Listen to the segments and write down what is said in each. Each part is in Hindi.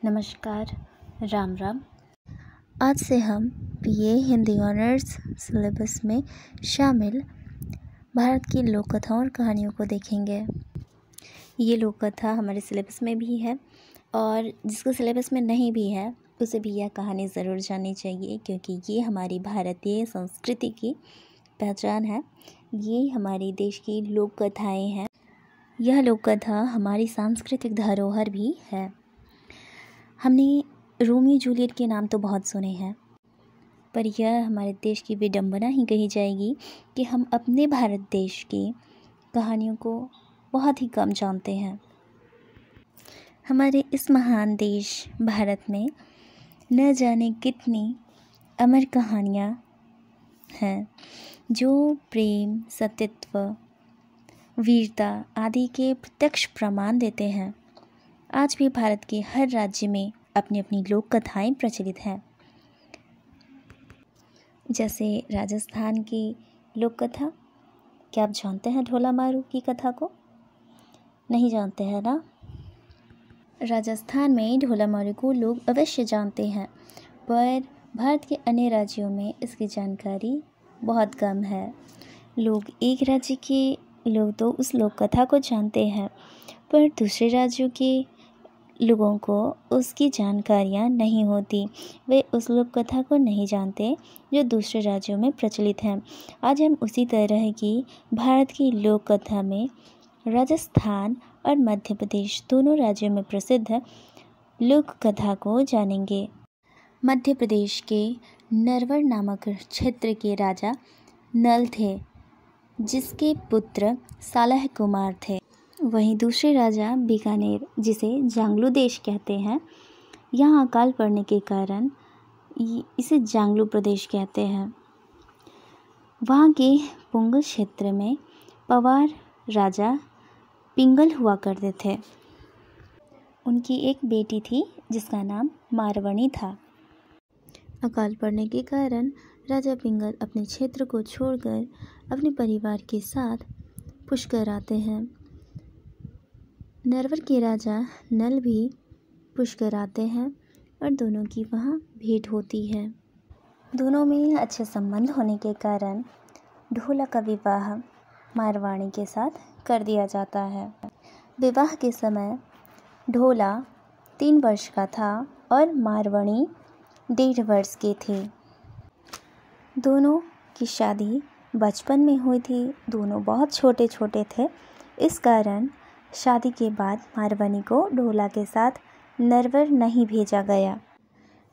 नमस्कार, राम राम। आज से हम बीए हिंदी ऑनर्स सिलेबस में शामिल भारत की लोक कथाओं और कहानियों को देखेंगे। ये लोक कथा हमारे सिलेबस में भी है और जिसको सिलेबस में नहीं भी है उसे भी यह कहानी ज़रूर जाननी चाहिए, क्योंकि ये हमारी भारतीय संस्कृति की पहचान है। ये हमारे देश की लोक कथाएँ हैं। यह लोक कथा हमारी सांस्कृतिक धरोहर भी है। हमने रोमियो जूलियट के नाम तो बहुत सुने हैं, पर यह हमारे देश की विडंबना ही कही जाएगी कि हम अपने भारत देश की कहानियों को बहुत ही कम जानते हैं। हमारे इस महान देश भारत में न जाने कितनी अमर कहानियाँ हैं जो प्रेम, सत्यत्व, वीरता आदि के प्रत्यक्ष प्रमाण देते हैं। आज भी भारत के हर राज्य में अपनी अपनी लोक कथाएँ प्रचलित हैं। जैसे राजस्थान की लोक कथा, क्या आप जानते हैं ढोला मारू की कथा को? नहीं जानते हैं ना? राजस्थान में ढोला मारू को लोग अवश्य जानते हैं, पर भारत के अन्य राज्यों में इसकी जानकारी बहुत कम है। लोग एक राज्य के लोग तो उस लोक कथा को जानते हैं, पर दूसरे राज्यों के लोगों को उसकी जानकारियाँ नहीं होती। वे उस लोक कथा को नहीं जानते जो दूसरे राज्यों में प्रचलित हैं। आज हम उसी तरह की भारत की लोक कथा में राजस्थान और मध्य प्रदेश दोनों राज्यों में प्रसिद्ध लोक कथा को जानेंगे। मध्य प्रदेश के नरवर नामक क्षेत्र के राजा नल थे, जिसके पुत्र सालह कुमार थे। वहीं दूसरे राजा बीकानेर, जिसे जांगलू देश कहते हैं, यहाँ अकाल पड़ने के कारण इसे जांगलू प्रदेश कहते हैं। वहाँ के पुंगल क्षेत्र में पवार राजा पिंगल हुआ करते थे। उनकी एक बेटी थी जिसका नाम मारवणी था। अकाल पड़ने के कारण राजा पिंगल अपने क्षेत्र को छोड़कर अपने परिवार के साथ पुष्कर आते हैं। नरवर के राजा नल भी पुष्कर आते हैं और दोनों की वहाँ भेंट होती है। दोनों में अच्छे संबंध होने के कारण ढोला का विवाह मारवाणी के साथ कर दिया जाता है। विवाह के समय ढोला 3 वर्ष का था और मारवाणी 1.5 वर्ष की थी। दोनों की शादी बचपन में हुई थी। दोनों बहुत छोटे छोटे थे। इस कारण शादी के बाद मारवाणी को ढोला के साथ नरवर नहीं भेजा गया।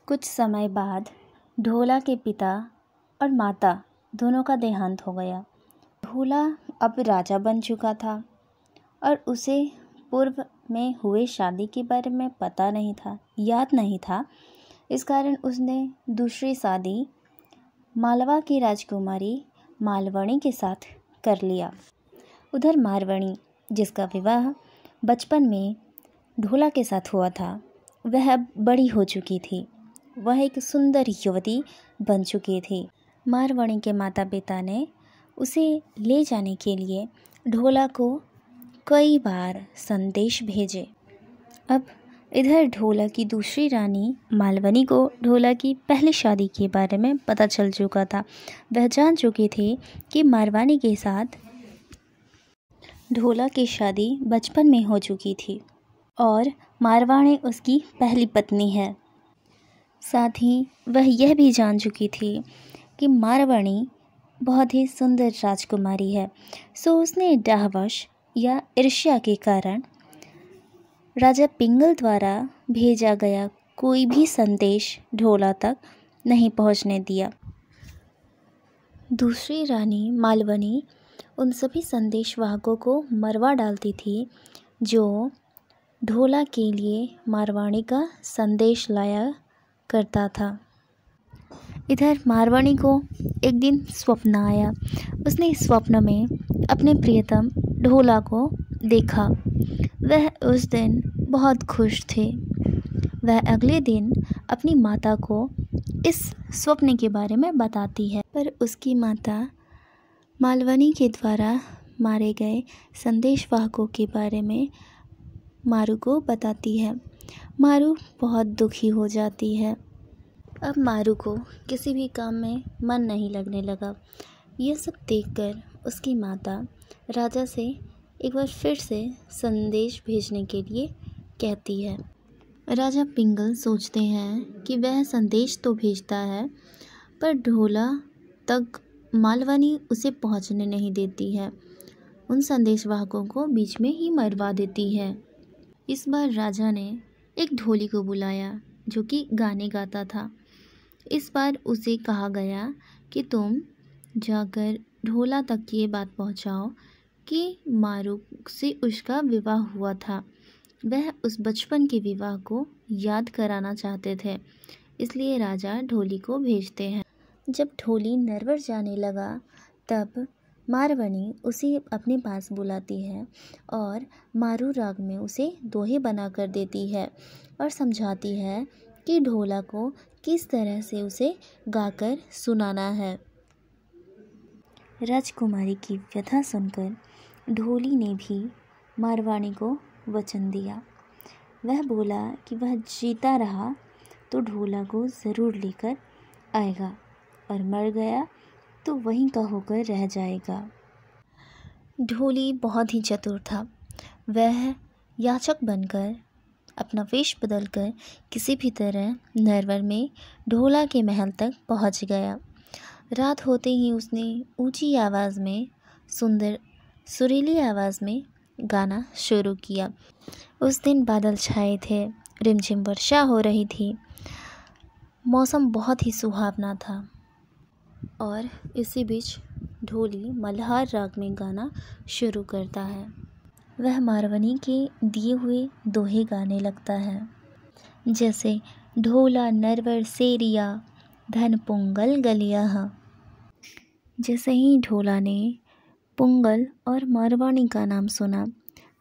कुछ समय बाद ढोला के पिता और माता दोनों का देहांत हो गया। ढोला अब राजा बन चुका था और उसे पूर्व में हुए शादी के बारे में पता नहीं था, याद नहीं था। इस कारण उसने दूसरी शादी मालवा की राजकुमारी मालवणी के साथ कर लिया। उधर मारवणी, जिसका विवाह बचपन में ढोला के साथ हुआ था, वह अब बड़ी हो चुकी थी। वह एक सुंदर युवती बन चुकी थी। मारवणी के माता पिता ने उसे ले जाने के लिए ढोला को कई बार संदेश भेजे। अब इधर ढोला की दूसरी रानी मालवणी को ढोला की पहली शादी के बारे में पता चल चुका था। वह जान चुकी थी कि मारवाणी के साथ ढोला की शादी बचपन में हो चुकी थी और मारवाणी उसकी पहली पत्नी है। साथ ही वह यह भी जान चुकी थी कि मारवाणी बहुत ही सुंदर राजकुमारी है। सो उसने डाहवश या ईर्ष्या के कारण राजा पिंगल द्वारा भेजा गया कोई भी संदेश ढोला तक नहीं पहुंचने दिया। दूसरी रानी मालवणी उन सभी संदेशवाहकों को मरवा डालती थी जो ढोला के लिए मारवाणी का संदेश लाया करता था। इधर मारवाणी को एक दिन स्वप्न आया। उसने स्वप्न में अपने प्रियतम ढोला को देखा। वह उस दिन बहुत खुश थे। वह अगले दिन अपनी माता को इस स्वप्न के बारे में बताती है, पर उसकी माता मालवणी के द्वारा मारे गए संदेशवाहकों के बारे में मारू को बताती है। मारू बहुत दुखी हो जाती है। अब मारू को किसी भी काम में मन नहीं लगने लगा। यह सब देखकर उसकी माता राजा से एक बार फिर से संदेश भेजने के लिए कहती है। राजा पिंगल सोचते हैं कि वह संदेश तो भेजता है, पर ढोला तक मालवानी उसे पहुंचने नहीं देती है। उन संदेशवाहकों को बीच में ही मरवा देती है। इस बार राजा ने एक ढोली को बुलाया जो कि गाने गाता था। इस बार उसे कहा गया कि तुम जाकर ढोला तक ये बात पहुंचाओ कि मारू से उसका विवाह हुआ था। वह उस बचपन के विवाह को याद कराना चाहते थे, इसलिए राजा ढोली को भेजते हैं। जब ढोली नरवर जाने लगा तब मारवानी उसे अपने पास बुलाती है और मारू राग में उसे दोहे बना कर देती है और समझाती है कि ढोला को किस तरह से उसे गाकर सुनाना है। राजकुमारी की व्यथा सुनकर ढोली ने भी मारवानी को वचन दिया। वह बोला कि वह जीता रहा तो ढोला को ज़रूर लेकर आएगा और मर गया तो वहीं का होकर रह जाएगा। ढोली बहुत ही चतुर था। वह याचक बनकर अपना वेश बदलकर किसी भी तरह नरवर में ढोला के महल तक पहुंच गया। रात होते ही उसने ऊंची आवाज़ में सुंदर सुरीली आवाज़ में गाना शुरू किया। उस दिन बादल छाए थे, रिमझिम वर्षा हो रही थी, मौसम बहुत ही सुहावना था और इसी बीच ढोली मल्हार राग में गाना शुरू करता है। वह मारवानी के दिए हुए दोहे गाने लगता है, जैसे ढोला नरवर सेरिया धन पुंगल गलिया। जैसे ही ढोला ने पुंगल और मारवानी का नाम सुना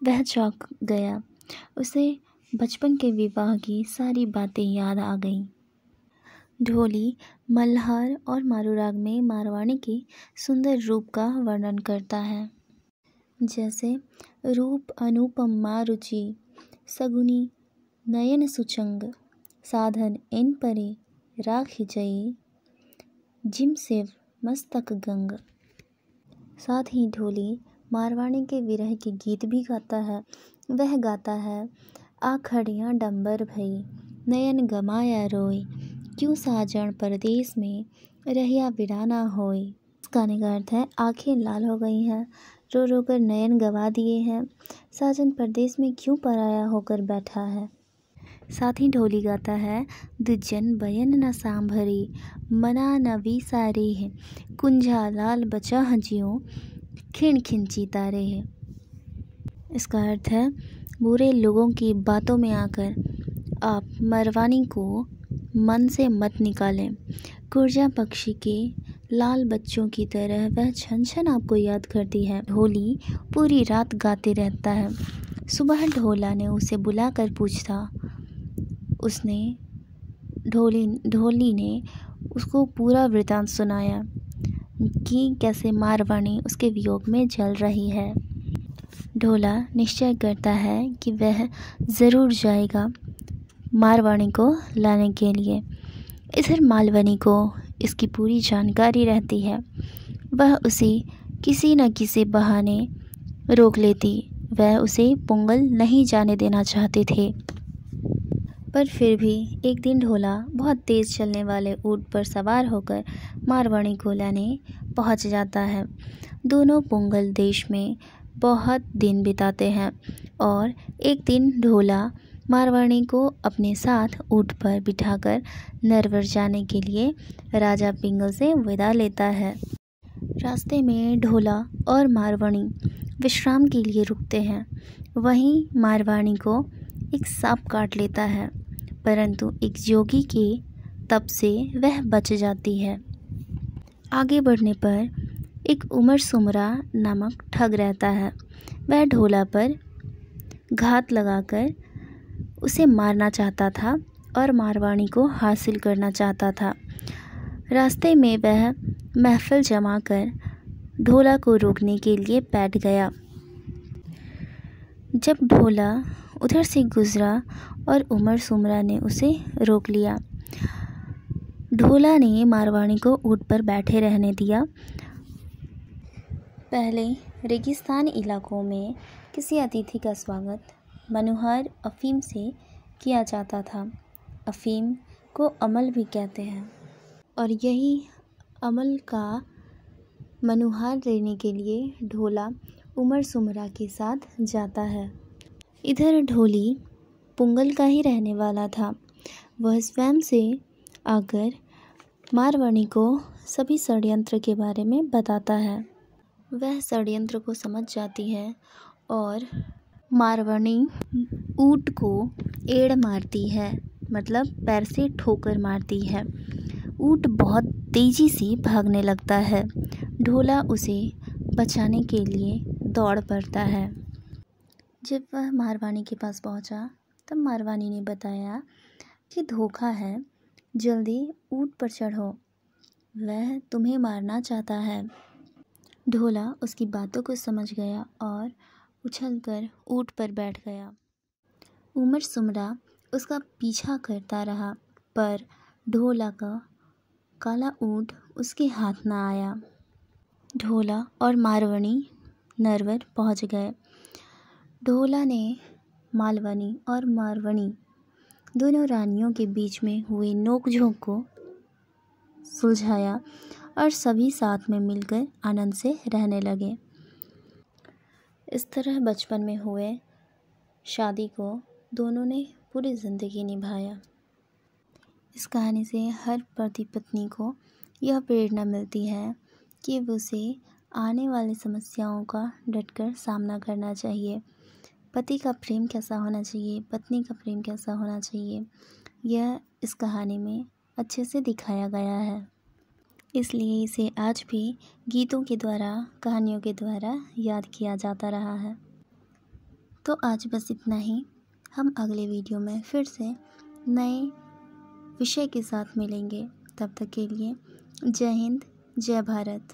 वह चौंक गया। उसे बचपन के विवाह की सारी बातें याद आ गईं। ढोली मल्हार और मारू राग में मारवानी के सुंदर रूप का वर्णन करता है, जैसे रूप अनुपम मारुचि सगुनी नयन सुचंग साधन इन परे राखी जई जिम सेव मस्तक गंग। साथ ही ढोली मारवाणी के विरह के गीत भी गाता है। वह गाता है, आखड़ियाँ डंबर भई नयन गमाया रोय क्यों साजन परदेश में रहिया बिराना होय। इस गाने का अर्थ है, आंखें लाल हो गई हैं, रो रो कर नयन गवा दिए हैं, साजन परदेश में क्यों पराया होकर बैठा है। साथ ही ढोली गाता है, दुजन बयन न सांभरी मना न विसारे है कुंझा लाल बचा हजियों खिन खिंची तारे है। इसका अर्थ है, बुरे लोगों की बातों में आकर आप मारवानी को मन से मत निकालें। कुर्जा पक्षी के लाल बच्चों की तरह वह छन छन आपको याद करती है। ढोली पूरी रात गाते रहता है। सुबह ढोला ने उसे बुलाकर पूछा। उसने ढोली ने उसको पूरा वृतांत सुनाया कि कैसे मारवानी उसके वियोग में जल रही है। ढोला निश्चय करता है कि वह ज़रूर जाएगा मारवानी को लाने के लिए। इधर मालवनी को इसकी पूरी जानकारी रहती है। वह उसे किसी न किसी बहाने रोक लेती। वह उसे पुंगल नहीं जाने देना चाहते थे, पर फिर भी एक दिन ढोला बहुत तेज़ चलने वाले ऊंट पर सवार होकर मारवाणी को लाने पहुंच जाता है। दोनों पुंगल देश में बहुत दिन बिताते हैं और एक दिन ढोला मारवाणी को अपने साथ ऊंट पर बिठाकर नरवर जाने के लिए राजा पिंगल से विदा लेता है। रास्ते में ढोला और मारवाणी विश्राम के लिए रुकते हैं। वहीं मारवाणी को एक सांप काट लेता है, परंतु एक जोगी के तप से वह बच जाती है। आगे बढ़ने पर एक उमर सुमरा नामक ठग रहता है। वह ढोला पर घात लगाकर उसे मारना चाहता था और मारवाणी को हासिल करना चाहता था। रास्ते में वह महफिल जमा कर ढोला को रोकने के लिए बैठ गया। जब ढोला उधर से गुजरा और उमर सुमरा ने उसे रोक लिया। ढोला ने मारवाणी को ऊँट पर बैठे रहने दिया। पहले रेगिस्तान इलाकों में किसी अतिथि का स्वागत मनोहर अफीम से किया जाता था। अफीम को अमल भी कहते हैं और यही अमल का मनोहार लेने के लिए ढोला उमर सुमरा के साथ जाता है। इधर ढोली पुंगल का ही रहने वाला था। वह स्वयं से आकर मारवाणी को सभी षड्यंत्र के बारे में बताता है। वह षड्यंत्र को समझ जाती है और मारवाणी ऊँट को एड़ मारती है, मतलब पैर से ठोकर मारती है। ऊँट बहुत तेज़ी से भागने लगता है। ढोला उसे बचाने के लिए दौड़ पड़ता है। जब वह मारवाणी के पास पहुंचा तब मारवाणी ने बताया कि धोखा है, जल्दी ऊँट पर चढ़ो, वह तुम्हें मारना चाहता है। ढोला उसकी बातों को समझ गया और उछलकर ऊँट पर बैठ गया। उमर सुमरा उसका पीछा करता रहा पर ढोला का काला ऊँट उसके हाथ ना आया। ढोला और मारवाणी नरवर पहुंच गए। ढोला ने मालवानी और मारवाणी दोनों रानियों के बीच में हुए नोक-झोंक को सुलझाया और सभी साथ में मिलकर आनंद से रहने लगे। इस तरह बचपन में हुए शादी को दोनों ने पूरी ज़िंदगी निभाया। इस कहानी से हर पति पत्नी को यह प्रेरणा मिलती है कि उसे आने वाली समस्याओं का डटकर सामना करना चाहिए। पति का प्रेम कैसा होना चाहिए, पत्नी का प्रेम कैसा होना चाहिए, यह इस कहानी में अच्छे से दिखाया गया है। इसलिए इसे आज भी गीतों के द्वारा, कहानियों के द्वारा याद किया जाता रहा है। तो आज बस इतना ही। हम अगले वीडियो में फिर से नए विषय के साथ मिलेंगे। तब तक के लिए जय हिंद, जय भारत।